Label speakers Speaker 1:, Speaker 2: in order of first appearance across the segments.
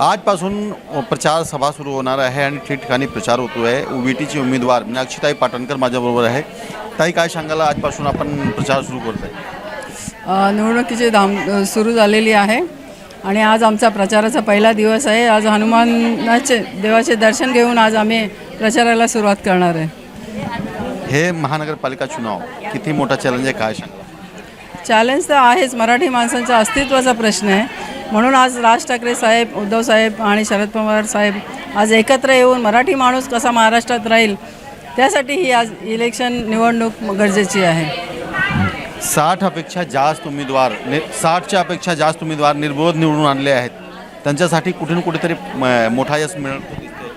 Speaker 1: आजपासून प्रचार सभा सुरू होणार आहे आणि ठिकठिकाणी प्रचार होतो आहे। उबीटीची उमेदवार मीनाक्षीताई पाटणकर माझ्याबरोबर आहे। ताई, काय सांगाल, आजपासून आपण प्रचार सुरू करत आहे?
Speaker 2: निवडणुकीची धाम सुरू झालेली आहे आणि आज आमचा प्रचाराचा पहिला दिवस आहे। आज हनुमानाचे देवाचे दर्शन घेऊन आज आम्ही प्रचाराला सुरुवात करणार आहे।
Speaker 1: हे महानगरपालिका चुनाव किती मोठा चॅलेंज आहे, काय सांगा?
Speaker 2: चॅलेंज तर आहेच, मराठी माणसांच्या अस्तित्वाचा प्रश्न आहे। म्हणून आज राज ठाकरे साहेब, उद्धव साहेब आणि शरद पवार साहेब आज एकत्र येऊन मराठी माणूस कसा महाराष्ट्रात राहील त्यासाठी ही आज इलेक्शन निवडणूक गरजेची आहे।
Speaker 1: 60 अपेक्षा जास्त उमेदवार 60च्या अपेक्षा जास्त उमेदवार निर्विरोध निवडून आणले आहेत। त्यांच्यासाठी कुठे ना कुठेतरी मोठा यश मिळतो दिसतोय।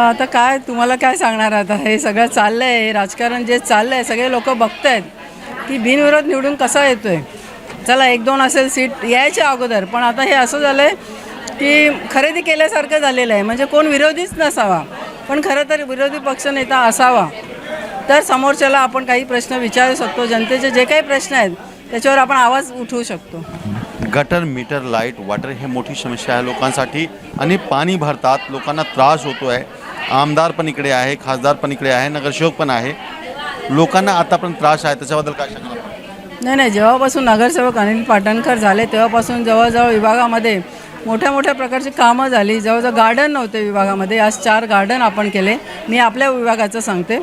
Speaker 2: आता काय तुम्हाला काय सांगणार, आता हे सगळं चाललं आहे, राजकारण जे चाललं आहे सगळे लोक बघत आहेत की बिनविरोध निवडून कसा येतो आहे। चला 1-2 असेल सीट यायच्या अगोदर, पण आता हे असं झालं आहे की खरेदी केल्यासारखं झालेलं आहे। म्हणजे कोण विरोधीच नसावा, पण खरं तर विरोधी पक्षनेता असावा तर समोरच्याला आपण काही प्रश्न विचारू शकतो। जनतेचे जे काही प्रश्न आहेत त्याच्यावर आपण आवाज उठवू शकतो।
Speaker 1: गटर, मीटर, लाईट, वॉटर हे मोठी समस्या आहे लोकांसाठी आणि पाणी भरतात, लोकांना त्रास होतो आहे। आमदार पण इकडे आहे, खासदार पण इकडे आहे, नगरसेवक पण आहे, लोकांना आतापर्यंत त्रास आहे, त्याच्याबद्दल काय सांगणार?
Speaker 2: नाही, जेव्हापासून नगरसेवक अनिल पाटणकर झाले तेव्हापासून जवळजवळ विभागामध्ये मोठ्या प्रकारची कामं झाली। जवळजवळ गार्डन नव्हते विभागामध्ये, आज 4 गार्डन आपण केले। मी आपल्या विभागाचं सांगते,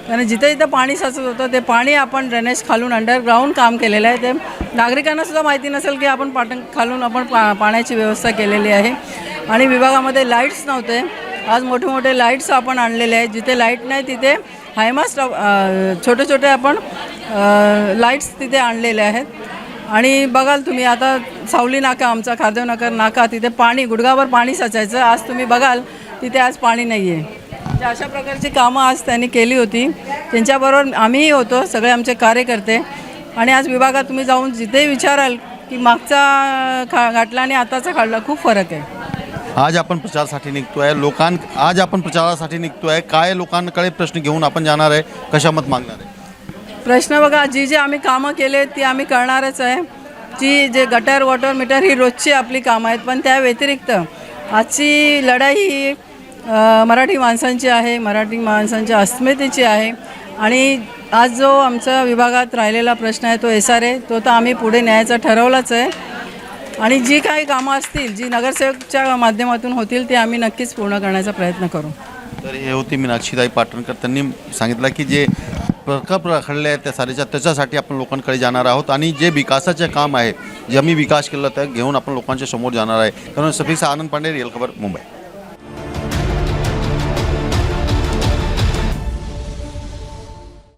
Speaker 2: कारण जिथे जिथं पाणी साचत होतं ते पाणी आपण ड्रेनेज खालून अंडरग्राऊंड काम केलेलं आहे। ते नागरिकांनासुद्धा माहिती नसेल की आपण खालून आपण पाण्याची व्यवस्था केलेली आहे। आणि विभागामध्ये लाईट्स नव्हते, आज मोठे लाईट्स आपण आणलेले आहेत। जिथे लाईट नाही तिथे हायमास्ट छोटे आपण लाईट्स तिथे आणलेले आहेत। आणि बघाल तुम्ही आता सावली नाका, आमचा खारदेवनगर नाका, तिथे पाणी गुडघाभर पाणी साचायचं, आज तुम्ही बघाल तिथे आज पाणी नाही आहे। म्हणजे अशा प्रकारची कामं आज त्यांनी केली होती, त्यांच्याबरोबर आम्हीही होतो, सगळे आमचे कार्यकर्ते। आणि आज विभागात तुम्ही जाऊन जिथे विचाराल की मागचा घाटला आणि आताचा खाडला खूप फरक आहे।
Speaker 1: आज आपण प्रचारासाठी निघतोय, आज आपण प्रचारासाठी निघतोय, काय लोकांकडे प्रश्न घेऊन आपण जाणार आहे, कशा मत मागणार आहे?
Speaker 2: प्रश्न बघा, जी आम्ही कामं केले ती आम्ही करणारच आहे। जे गटर, वॉटर, मीटर ही रोजची आपली कामं आहेत, पण त्या व्यतिरिक्त आजची लढाई ही मराठी माणसांची आहे, मराठी माणसांच्या अस्मितेची आहे। आणि आज जो आमच्या विभागात राहिलेला प्रश्न आहे तो SRA, तो तर आम्ही पुढे न्यायचा ठरवलाच आहे। आणि जी काही कामं असतील, जी नगरसेवकच्या माध्यमातून होतील ते आम्ही नक्कीच पूर्ण करण्याचा प्रयत्न करू।
Speaker 1: तर हे होती मीनाक्षीताई पाटणकर, त्यांनी सांगितलं की जे प्रकल्प रखडले आहेत त्याच्यासाठी आपण लोकांकडे जाणार आहोत आणि जे विकासाचे काम आहे, जे आम्ही विकास केलं ते घेऊन आपण लोकांच्या समोर जाणार आहे। कारण सफीसा आनंद पांडे, रिअल खबर, मुंबई।